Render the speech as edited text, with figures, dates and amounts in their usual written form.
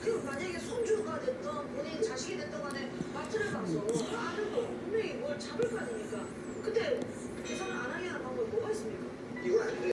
그 만약에 손주가 됐던 본인 자식이 됐던 간에 마트를 가서 아들도 분명히 뭘 잡을 거 아닙니까? 근데 계산을 안 하게 하는 방법이 뭐가 있습니까? 이건 안 돼.